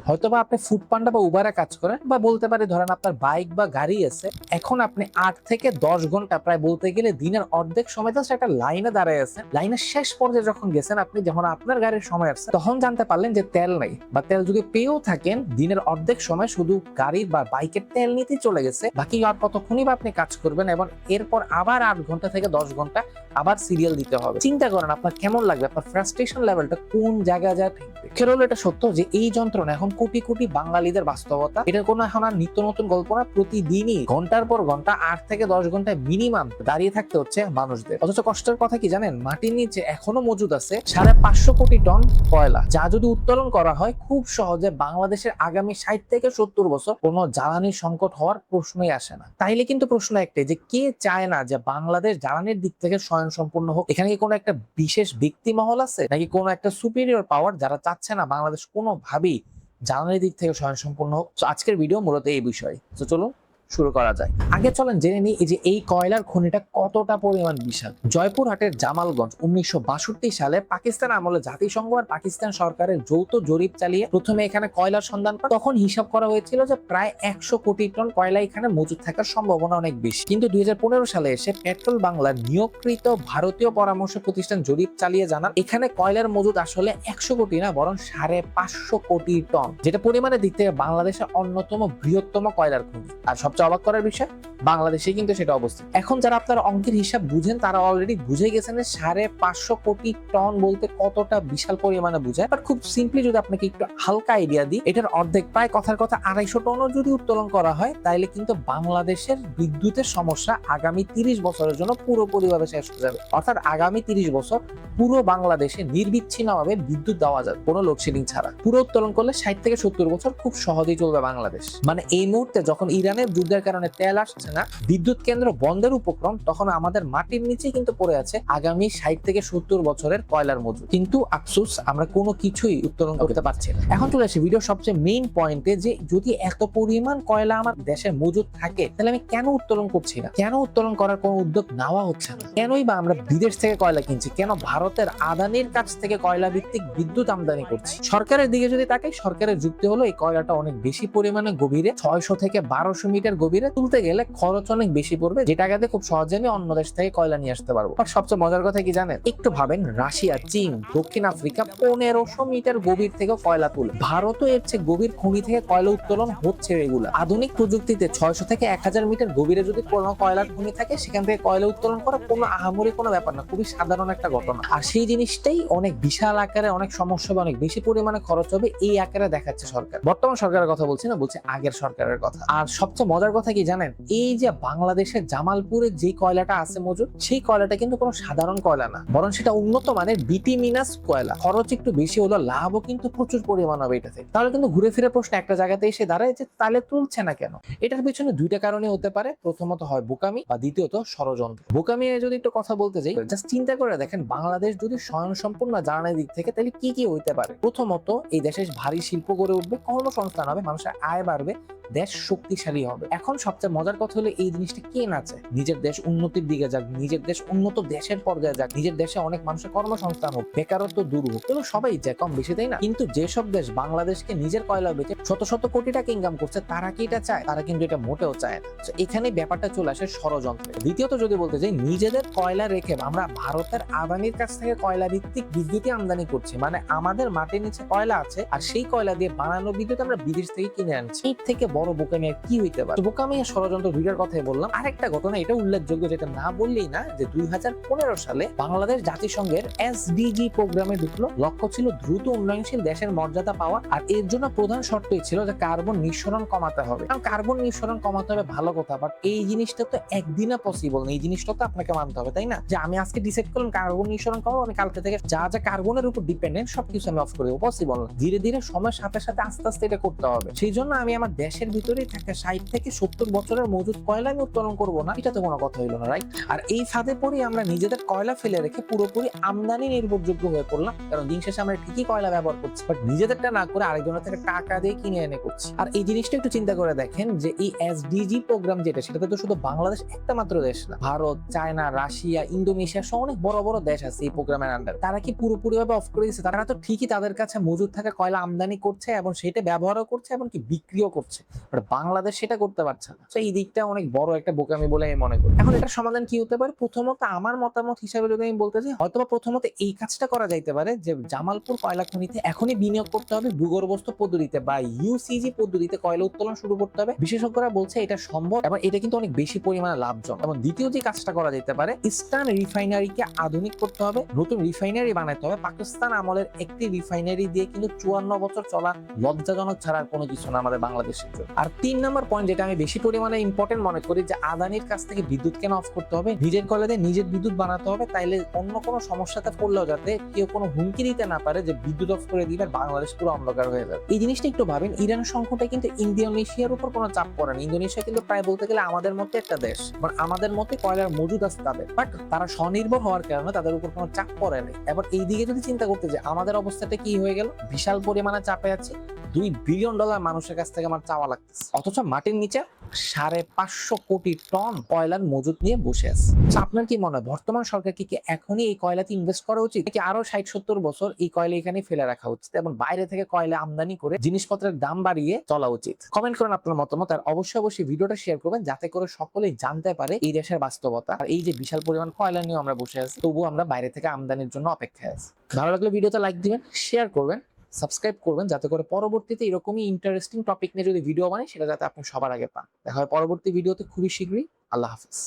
হয়তোবা আপনি ফুড পান্ডা বা উবারে কাজ করেন, বা বলতে পারি ধরেন আপনার বাইক বা গাড়ি আছে। এখন আপনি 8 থেকে 10 ঘন্টা প্রায় বলতে গেলে দিনের অর্ধেক সময় জাস্ট একটা লাইনে দাঁড়ায় আছেন। লাইনের শেষ পর্যায়ে যখন গেছেন, আপনি যখন আপনার গাড়ির সময় আসছে, তখন জানতে পারলেন যে তেল নাই, বা তেল যদি পেয়েও থাকেন দিনের অর্ধেক সময় শুধু গাড়ির বা বাইকের তেল নিতেই চলে গেছে। বাকি আর কতক্ষণই বা আপনি কাজ করবেন, এবং এরপর আবার 8 ঘন্টা থেকে 10 ঘন্টা আবার সিরিয়াল দিতে হবে। চিন্তা করেন আপনার কেমন লাগবে, আপনার ফ্রাস্ট্রেশন লেভেলটা কোন জায়গায় যা থাকবে। কেরল এটা সত্য যে এই যন্ত্রণা এখন কোটি কোটি বাঙালিদের বাস্তবতা। এটার কোনো এখন আর নিত্য নতুন গল্প না। প্রতিদিনই ঘন্টার পর ঘন্টা 8 থেকে 10 ঘন্টা মিনিমাম দাঁড়িয়ে থাকতে হচ্ছে মানুষদের। অথচ কষ্টের কথা কি জানেন, মাটির নিচে এখনো মজুদ আছে 550 কোটি টন কয়লা, যা যদি উত্তোলন করা হয় খুব সহজে বাংলাদেশের আগামী 60 থেকে 70 বছর কোনো জ্বালানির সংকট হওয়ার প্রশ্নই আসে না। তাইলে কিন্তু প্রশ্ন একটাই, যে কে চায় না যে বাংলাদেশ জ্বালানির দিক থেকে স্বয়ংসম্পূর্ণ হোক? এখানে কি কোনো একটা বিশেষ ব্যক্তি মহল আছে, নাকি কোনো একটা সুপিরিয়র পাওয়ার যারা চাচ্ছে না বাংলাদেশ কোনোভাবেই জ্বালানির দিক থেকে স্বয়ংসম্পূর্ণ হোক? তো আজকের ভিডিও মূলত এই বিষয়। তো চলুন শুরু করা যায়। আগে চলেন জেনে নিই এই যে এই কয়লার খনিটা কতটা পরিমাণ বিশাল। জয়পুরহাটের জামালগঞ্জ 1962 সালে পাকিস্তান আমলে জাতিসংঘ আর পাকিস্তান সরকারের যৌথ জরিপ চালিয়ে প্রথমে এখানে কয়লার সন্ধান করে। তখন হিসাব করা হয়েছিল যে প্রায় 100 কোটি টন কয়লা এখানে মজুদ থাকার সম্ভাবনা অনেক বেশি। কিন্তু 2015 সালে এসে পেট্রোল বাংলার নিয়োগকৃত ভারতীয় পরামর্শ প্রতিষ্ঠান জরিপ চালিয়ে জানান এখানে কয়লার মজুদ আসলে 100 কোটি না, বরং 550 কোটি টন, যেটা পরিমাণের দিক থেকে বাংলাদেশের অন্যতম বৃহত্তম কয়লার খনি। আর সবচেয়ে অবাক করার বিষয়, বাংলাদেশে কিন্তু সেটা অবস্থিত। এখন যারা আপনারা অঙ্কের হিসাব বুঝেন তারা অলরেডি বুঝে গেছেন যে 550 কোটি টন বলতে কতটা বিশাল পরিমাণে বুঝায়। বাট খুব সিম্পলি যদি আপনাকে একটু হালকা আইডিয়া দিই, এটার অর্ধেক প্রায় কথার কথা 250 টনও যদি উত্তোলন করা হয়, তাহলে কিন্তু বাংলাদেশের বিদ্যুতের সমস্যা আগামী 30 বছরের জন্য পুরোপুরিভাবে শেষ হয়ে যাবে। অর্থাৎ আগামী 30 বছর পুরো বাংলাদেশে নির্বিচ্ছিন্নভাবে বিদ্যুৎ দেওয়া যাবে কোনো লোডশেডিং ছাড়া। পুরো উত্তোলন করলে 60 থেকে 70 বছর খুব সহজেই চলবে বাংলাদেশ। মানে এই মুহূর্তে যখন ইরানের যুদ্ধের কারণে তেল আসছে না, বিদ্যুৎ কেন্দ্র বন্ধের উপক্রম, তখন আমাদের মাটির নিচে কিন্তু পড়ে আছে আগামী 60 থেকে 70 বছরের কয়লার মজুদ। কিন্তু আফসোস আমরা কোনো কিছুই উত্তোলন করতে পারছি না। এখন চলে আসি ভিডিওর সবচেয়ে মেইন পয়েন্টে, যে যদি এত পরিমাণ কয়লা আমার দেশে মজুদ থাকে, তাহলে আমি কেন উত্তোলন করছি না? কেন উত্তোলন করার কোনো উদ্যোগ নেওয়া হচ্ছে না? কেনই বা আমরা বিদেশ থেকে কয়লা কিনছি? কেন ভারতের আদানির কাছ থেকে কয়লা ভিত্তিক বিদ্যুৎ আমদানি করছি? সরকারের দিকে যদি তাকাই, সরকারের যুক্তি হলো এই কয়লাটা অনেক বেশি পরিমাণে গভীরে, 600 থেকে 1200 মিটার গভীরে তুলতে গেলে খরচ অনেক বেশি পড়বে, যে টাকাতে খুব সহজে আমি অন্য দেশ থেকে কয়লা নিয়ে আসতে পারবো। আর সবচেয়ে মজার কথা কি জানেন, একটু ভাবেন, রাশিয়া, চীন, দক্ষিণ আফ্রিকা 1500 মিটার গভীর থেকে কয়লা তুলে, ভারতও এর চেয়ে গভীর খনি থেকে কয়লা উত্তোলন হচ্ছে রেগুলার। আধুনিক প্রযুক্তিতে 600 থেকে 1000 মিটার গভীরে যদি কোনো কয়লার খনি থাকে, সেখান থেকে কয়লা উত্তোলন করা কোনো আহামরি কোনো ব্যাপার না, খুবই সাধারণ একটা ঘটনা। আর সেই জিনিসটাই অনেক বিশাল আকারে, অনেক সমস্যা হবে, অনেক বেশি পরিমাণে খরচ হবে, এই আকারে দেখাচ্ছে সরকার। বর্তমান সরকারের কথা বলছি না, বলছি আগের সরকারের কথা। আর সবচেয়ে মজার কথা কি জানেন, এই যে বাংলাদেশের জামালপুরে যে কয়লাটা আছে মজুদ, সেই কয়লাটা কিন্তু কোনো সাধারণ কয়লা না, বরং সেটা উন্নত মানের বিটিমিনাস কয়লা। খরচ একটু বেশি হলো, লাভও কিন্তু প্রচুর পরিমাণ হবে এটা থেকে। তাহলে কিন্তু ঘুরে ফিরে প্রশ্ন একটা জায়গাতে এসে দাঁড়ায়, যে তাহলে তুলছে না কেন? এটার পিছনে দুইটা কারণে হতে পারে। প্রথমত হয় বোকামি, বা দ্বিতীয়ত ষড়যন্ত্র। বোকামি যদি একটু কথা বলতে যাই, জাস্ট চিন্তা করে দেখেন, বাংলাদেশ যদি স্বয়ংসম্পূর্ণ জ্বালানির দিক থেকে, তাহলে কি কি হইতে পারে? প্রথমত, এই দেশে ভারী শিল্প গড়ে উঠবে, কর্মসংস্থান হবে, মানুষের আয় বাড়বে, দেশ শক্তিশালী হবে। এখন সবচেয়ে মজার কথা হলো, এই জিনিসটা কে না চায়? নিজের দেশ উন্নতির দিকে যাক, নিজের দেশ উন্নত দেশের পর্যায়ে যাক, নিজের দেশে অনেক মানুষের কর্মসংস্থান হোক, বেকারত্ব দূর হোক, এগুলো সবাই চায় কম বেশি, তাই না? কিন্তু যেসব দেশ বাংলাদেশকে নিজের কয়লা বেচে শত শত কোটি টাকা ইনকাম করছে, তারা কি এটা চায়? তারা কিন্তু এটা মোটেও চায় না। এখানে ব্যাপারটা চলে আসে ষড়যন্ত্রে। দ্বিতীয়ত যদি বলতে যাই, নিজেদের কয়লা রেখে আমরা ভারতের আদানির কাছ থেকে কয়লা ভিত্তিক বিদ্যুৎ আমদানি করছি। মানে আমাদের মাটির নিচে কয়লা আছে, আর সেই কয়লা দিয়ে বানানো বিদ্যুৎ আমরা বিদেশ থেকে কিনে আনছি। এর থেকে বড় বোকামি আর কি হইতে পারে? বোকামি আর ষড়যন্ত্র দুইটার কথাই বললাম। আরেকটা ঘটনা এটা উল্লেখযোগ্য, যেটা না বললেই না, যে 2015 সালে বাংলাদেশ জাতিসংঘের এসডিজি প্রোগ্রামে ঢুকলো। লক্ষ্য ছিল দ্রুত উন্নয়নশীল দেশের মর্যাদা পাওয়া, আর এর জন্য প্রধান শর্তই ছিল যে কার্বন নিঃসরণ কমাতে হবে। কারণ কার্বন নিঃসরণ কমাতে হবে ভালো কথা, বাট এই জিনিসটা তো একদিনে পসিবল না। এই জিনিসটা তো আপনাকে মানতে হবে, তাই না? যে আমি আজকে ডিসাইড করলাম কার্বন নিঃসরণ কমাবো, আমি কালকে থেকে যা যা কার্বনের উপর ডিপেন্ডেন্ট সবকিছু আমি অফ করে দেবো, পসিবল না। ধীরে ধীরে সময়ের সাথে সাথে আস্তে আস্তে এটা করতে হবে। সেই জন্য আমি আমার দেশের ভিতরেই থাকে 60 থেকে 70 বছরের মজুদ কয়লা আমি উত্তোলন করবো না, এটা তো কোনো কথা হইলো না, রাইট? আর এই ফাঁদে পড়েই আমরা নিজেদের কয়লা ফেলে রেখে পুরোপুরি আমদানি নির্ভরযোগ্য হয়ে পড়লাম। কারণ দিন শেষে আমরা ঠিকই কয়লা ব্যবহার করছি, বাট নিজেদেরটা না করে আরেকজনের থেকে টাকা দিয়ে কিনে এনে করছি। আর এই জিনিসটা একটু চিন্তা করে দেখেন যে এই এসডিজি প্রোগ্রাম যেটা, সেটাতে তো শুধু বাংলাদেশ একটা মাত্র দেশ না, ভারত, চায়না, রাশিয়া, ইন্দোনেশিয়া সহ অনেক বড় বড় দেশ আছে এই প্রোগ্রামের আন্ডার। তারা কি পুরোপুরি ভাবে অফ করে দিচ্ছে? তারা তো ঠিকই তাদের কাছে মজুদ থাকা কয়লা আমদানি করছে এবং সেটা ব্যবহারও করছে এবং কি বিক্রিও করছে, বাট বাংলাদেশ সেটা করতে পারছে না। তো এই দিকটা অনেক বড় একটা বোকামি বলে আমি মনে করি। এখন এটার সমাধান কি হতে পারে? প্রথমত আমার মতামত হিসাবে যদি আমি বলতে চাই, হয়তোবা প্রথমত এই কাজটা করা যাইতে পারে যে জামালপুর কয়লা খনিতে এখনই বিনিয়োগ করতে হবে ভূগর্ভস্থ পদ্ধতিতে বা ইউসিজি পদ্ধতিতে কয়লা উত্তোলন শুরু করতে হবে। বিশেষজ্ঞরা বলছে এটা সম্ভব এবং এটা কিন্তু অনেক বেশি পরিমাণে লাভজনক। এবং দ্বিতীয় যে কাজটা করা যেতে পারে, ইস্টার্ন রিফাইনারিকে আধুনিক করতে হবে, নতুন রিফাইনারি বানাতে হবে। পাকিস্তান আমলের একটি রিফাইনারি দিয়ে কিন্তু 54 বছর চলা লজ্জাজনক ছাড়া আর কোনো কিছু না আমাদের বাংলাদেশের জন্য। আর 3 নম্বর পয়েন্ট যেটা আমি বেশি পরিমাণে ইম্পর্টেন্ট মনে করি, যে আদানির কাছ থেকে বিদ্যুৎ কেন অফ করতে হবে, নিজের কয়লা দিয়ে নিজের বিদ্যুৎ বানাতে হবে, তাইলে অন্য কোনো সমস্যাতে পড়লেও যাতে কেউ কোনো হুমকি দিতে না পারে যে বিদ্যুৎ অফ করে দিলে বাংলাদেশ পুরো অন্ধকার হয়ে যাবে। এই জিনিসটা একটু ভাবেন, ইরান সংকটে কিন্তু ইন্দোনেশিয়ার উপর কোনো চাপ পড়ে না। ইন্দোনেশিয়া কিন্তু প্রায় বলতে গেলে আমাদের মধ্যে একটা দেশ, মানে আমাদের মধ্যে কয়লার মজুদ আছে তাদের, বাট তারা স্বনির্ভর হওয়ার কারণে তাদের উপর কোনো চাপ পড়ে নাই। এবার এই দিকে যদি চিন্তা করতে যে আমাদের অবস্থাটা কি হয়ে গেল, বিশাল পরিমাণে চাপে আছে, $2 বিলিয়ন মানুষের কাছ থেকে আমার চাওয়া লাগতেছে, অথচ মাটির নিচে 550 কোটি টন কয়লার মজুদ নিয়ে বসে আছে। আপনার কি মনে হয় বর্তমান সরকার কি এখনই এই কয়লাতে ইনভেস্ট করা উচিত, নাকি আরো 60-70 বছর এই কয়লা এখানে ফেলে রাখা উচিত এবং বাইরে থেকে কয়লা আমদানি করে জিনিসপত্রের দাম বাড়িয়ে চলা উচিত? কমেন্ট করেন আপনার মতামত, আর অবশ্যই ভিডিওটা শেয়ার করবেন যাতে করে সকলেই জানতে পারে এই দেশের বাস্তবতা আর এই যে বিশাল পরিমাণ কয়লা নিয়ে আমরা বসে আছি, তবুও আমরা বাইরে থেকে আমদানির জন্য অপেক্ষায় আছি। ভালো লাগলে ভিডিওতে লাইক দিবেন, শেয়ার করবেন, সাবস্ক্রাইব করবেন, যাতে করে পরবর্তীতে এরকমই ইন্টারেস্টিং টপিক নিয়ে যদি ভিডিও বানাই সেটা যাতে আপনি সবার আগে পান। দেখা হয় পরবর্তী ভিডিওতে খুবই শীঘ্রই। আল্লাহ হাফিজ।